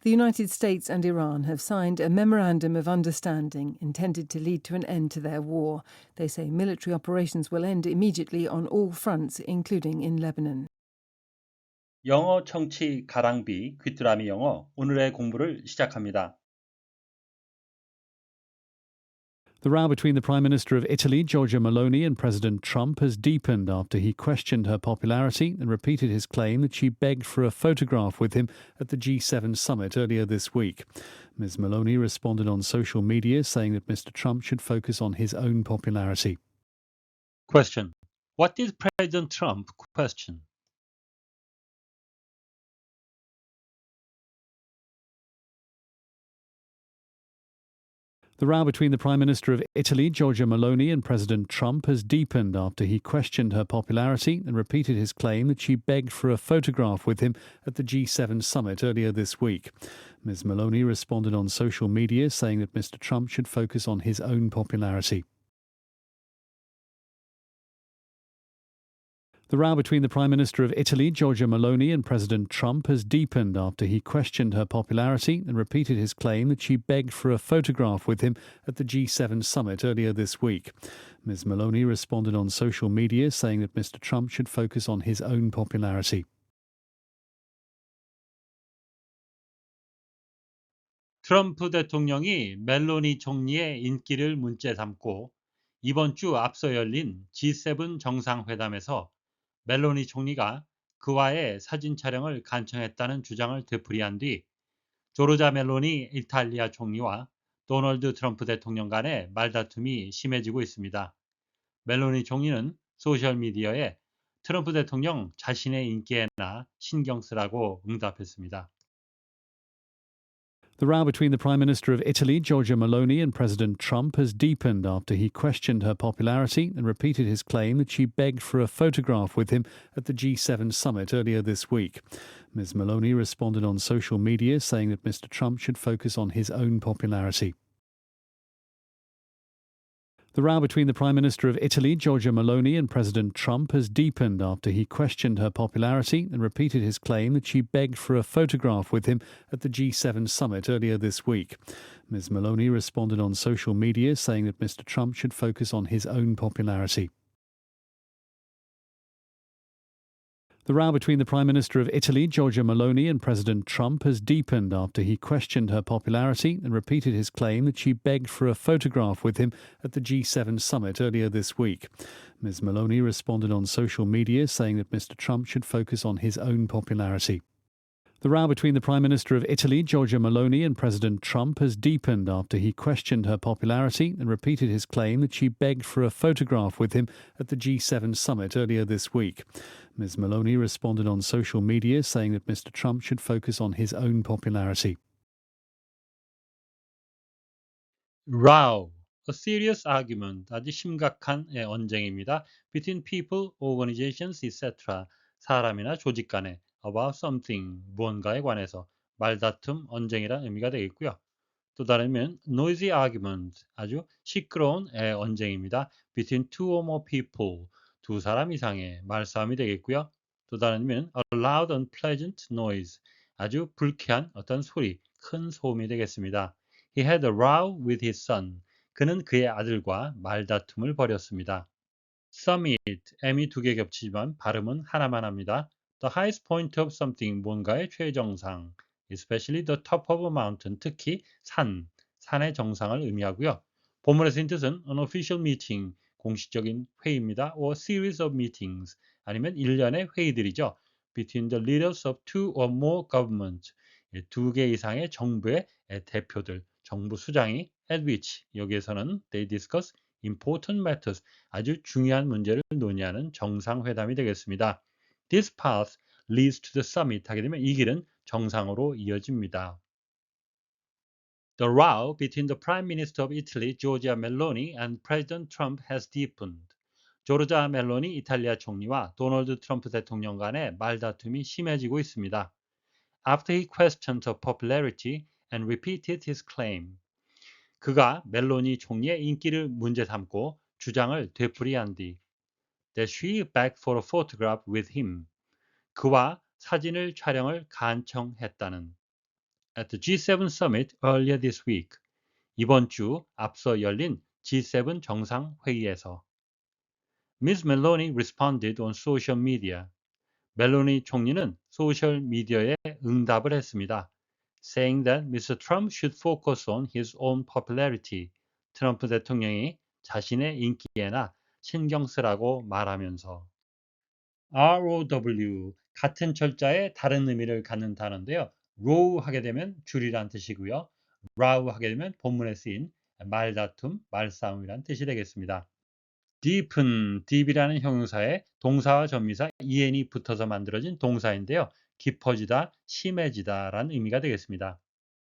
The United States and Iran have signed a memorandum of understanding intended to lead to an end to their war. They say military operations will end immediately on all fronts, including in Lebanon. 영어 청취 가랑비 귀뚜라미 영어 오늘의 공부를 시작합니다. The row between the Prime Minister of Italy, Giorgia Meloni, and President Trump has deepened after he questioned her popularity and repeated his claim that she begged for a photograph with him at the G7 summit earlier this week. Ms. Meloni responded on social media saying that Mr. Trump should focus on his own popularity. Question. What did President Trump question? The row between the Prime Minister of Italy, Giorgia Meloni, and President Trump has deepened after he questioned her popularity and repeated his claim that she begged for a photograph with him at the G7 summit earlier this week. Ms. Meloni responded on social media saying that Mr. Trump should focus on his own popularity. The row between the Prime Minister of Italy, Giorgia Meloni, and President Trump has deepened after he questioned her popularity and repeated his claim that she begged for a photograph with him at the G7 summit earlier this week. Ms. Meloni responded on social media saying that Mr. Trump should focus on his own popularity. 트럼프 대통령이 멜로니 총리의 인기를 문제 삼고 이번 주 앞서 열린 G7 정상회담에서 멜로니 총리가 그와의 사진 촬영을 간청했다는 주장을 되풀이한 뒤 조르자 멜로니 이탈리아 총리와 도널드 트럼프 대통령 간의 말다툼이 심해지고 있습니다. 멜로니 총리는 소셜미디어에 트럼프 대통령 자신의 인기에나 신경 쓰라고 응답했습니다. The row between the Prime Minister of Italy, Giorgia Meloni, and President Trump has deepened after he questioned her popularity and repeated his claim that she begged for a photograph with him at the G7 summit earlier this week. Ms. Meloni responded on social media saying that Mr. Trump should focus on his own popularity. The row between the Prime Minister of Italy, Giorgia Meloni, and President Trump has deepened after he questioned her popularity and repeated his claim that she begged for a photograph with him at the G7 summit earlier this week. Ms. Meloni responded on social media saying that Mr. Trump should focus on his own popularity. The row between the Prime Minister of Italy, Giorgia Meloni, and President Trump has deepened after he questioned her popularity and repeated his claim that she begged for a photograph with him at the G7 summit earlier this week. Ms. Meloni responded on social media saying that Mr. Trump should focus on his own popularity. The row between the Prime Minister of Italy, Giorgia Meloni, and President Trump has deepened after he questioned her popularity and repeated his claim that she begged for a photograph with him at the G7 summit earlier this week. Ms. Meloni responded on social media saying that Mr. Trump should focus on his own popularity. Row, a serious argument, 아주 심각한 언쟁입니다. Between people, organizations, etc. 사람이나 조직 간에 about something, 무언가에 관해서 말다툼, 언쟁이란 의미가 되겠고요. 또 다르면 noisy argument, 아주 시끄러운 언쟁입니다. Between two or more people, 두 사람 이상의 말싸움이 되겠고요. 또 다르면 a loud unpleasant noise, 아주 불쾌한 어떤 소리, 큰 소음이 되겠습니다. He had a row with his son. 그는 그의 아들과 말다툼을 벌였습니다. Summit, M이 두 개 겹치지만 발음은 하나만 합니다. The highest point of something, 뭔가의 최정상. Especially the top of a mountain, 특히 산의 정상을 의미하고요. 본문의 인 뜻은 an official meeting, 공식적인 회의입니다. or series of meetings, 아니면 일련의 회의들이죠. Between the leaders of two or more governments, 두 개 이상의 정부의 대표들, 정부 수장이 at which, 여기에서는 they discuss important matters, 아주 중요한 문제를 논의하는 정상회담이 되겠습니다. This path leads to the summit, 하게 되면 이 길은 정상으로 이어집니다. The row between the Prime Minister of Italy, Giorgia Meloni, and President Trump has deepened. 조르자 멜로니 이탈리아 총리와 도널드 트럼프 대통령 간의 말다툼이 심해지고 있습니다. After he questioned her popularity and repeated his claim. 그가 멜로니 총리의 인기를 문제 삼고 주장을 되풀이한 뒤 that she begged for a photograph with him. 그와 사진을 촬영을 간청했다는 at the G7 summit earlier this week. 이번 주 앞서 열린 G7 정상회의에서 Ms. Meloni responded on social media. 멜로니 총리는 소셜 미디어에 응답을 했습니다. Saying that Mr. Trump should focus on his own popularity. 트럼프 대통령이 자신의 인기에나 신경 쓰라고 말하면서 ROW 같은 철자에 다른 의미를 갖는 단어인데요. row 하게 되면 줄이란 뜻이고요. row 하게 되면 본문에 쓰인 말다툼, 말싸움이란 뜻이 되겠습니다. deep은 deep이라는 형용사에 동사와 전미사 en이 붙어서 만들어진 동사인데요. 깊어지다, 심해지다라는 의미가 되겠습니다.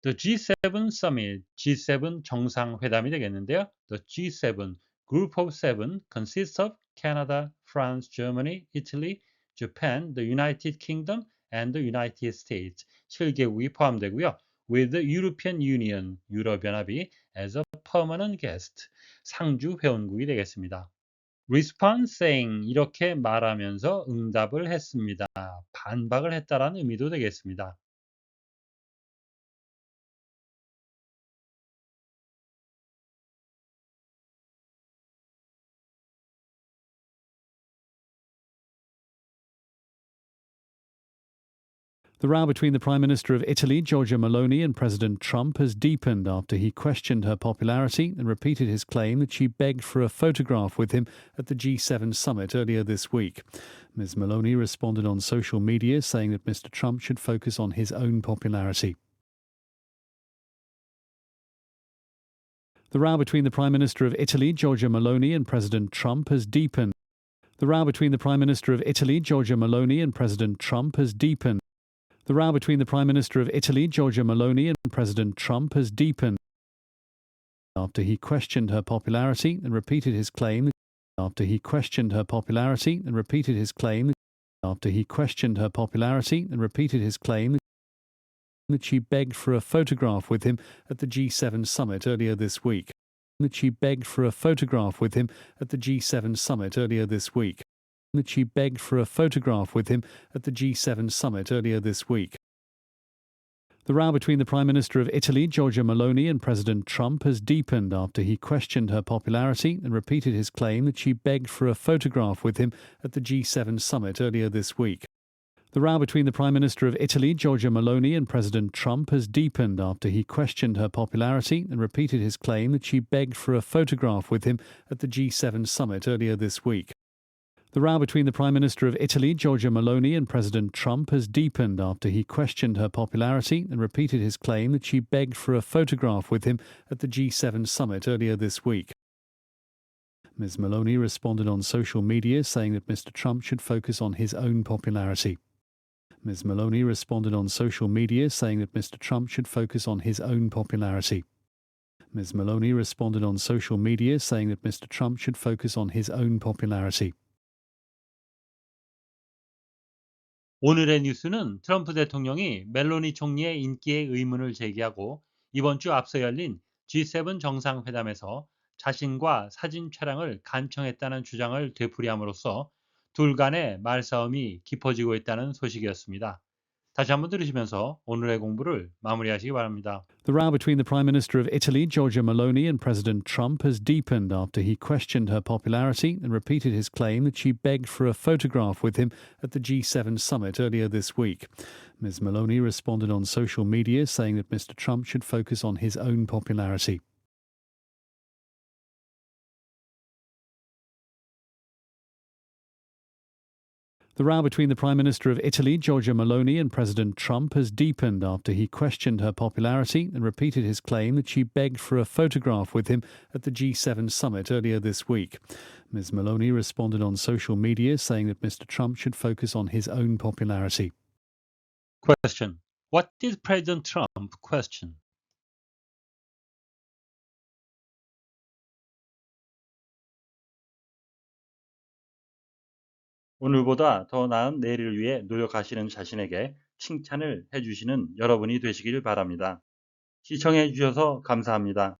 The G7 Summit, G7 정상회담이 되겠는데요. The G7, Group of Seven, consists of Canada, France, Germany, Italy, Japan, the United Kingdom, and the United States. 7개국이 포함되고요. With the European Union, 유럽연합이 as a permanent guest, 상주 회원국이 되겠습니다. Responding, 이렇게 말하면서 응답을 했습니다. 반박을 했다라는 의미도 되겠습니다. The row between the Prime Minister of Italy, Giorgia Meloni, and President Trump has deepened after he questioned her popularity and repeated his claim that she begged for a photograph with him at the G7 summit earlier this week. Ms. Meloni responded on social media saying that Mr. Trump should focus on his own popularity. The row between the Prime Minister of Italy, Giorgia Meloni, and President Trump has deepened. The row between the Prime Minister of Italy, Giorgia Meloni, and President Trump has deepened. The row between the Prime Minister of Italy, Giorgia Meloni, and President Trump has deepened after he questioned her popularity and repeated his claim that she begged for a photograph with him at the G7 summit earlier this week. That she begged for a photograph with him at the G7 summit earlier this week. That she begged for a photograph with him at the G7 summit earlier this week. The row between the Prime Minister of Italy, Giorgia Meloni, and President Trump has deepened after he questioned her popularity and repeated his claim that she begged for a photograph with him at the G7 summit earlier this week. The row between the Prime Minister of Italy, Giorgia Meloni, and President Trump has deepened after he questioned her popularity and repeated his claim that she begged for a photograph with him at the G7 summit earlier this week. The row between the Prime Minister of Italy, Giorgia Meloni, and President Trump has deepened after he questioned her popularity and repeated his claim that she begged for a photograph with him at the G7 summit earlier this week. Ms. Meloni responded on social media saying that Mr. Trump should focus on his own popularity. Ms. Meloni responded on social media saying that Mr. Trump should focus on his own popularity. Ms. Meloni responded on social media saying that Mr. Trump should focus on his own popularity. 오늘의 뉴스는 트럼프 대통령이 멜로니 총리의 인기에 의문을 제기하고 이번 주 앞서 열린 G7 정상회담에서 자신과 사진 촬영을 간청했다는 주장을 되풀이함으로써 둘 간의 말싸움이 깊어지고 있다는 소식이었습니다. 다시 한번 들으시면서 오늘의 공부를 마무리하시기 바랍니다. The row between the Prime Minister of Italy, Giorgia Meloni, and President Trump has deepened after he questioned her popularity and repeated his claim that she begged for a photograph with him at the G7 summit earlier this week. Ms. Meloni responded on social media saying that Mr. Trump should focus on his own popularity. The row between the Prime Minister of Italy, Giorgia Meloni, and President Trump has deepened after he questioned her popularity and repeated his claim that she begged for a photograph with him at the G7 summit earlier this week. Ms. Meloni responded on social media saying that Mr. Trump should focus on his own popularity. Question. What did President Trump question? 오늘보다 더 나은 내일을 위해 노력하시는 자신에게 칭찬을 해주시는 여러분이 되시길 바랍니다. 시청해 주셔서 감사합니다.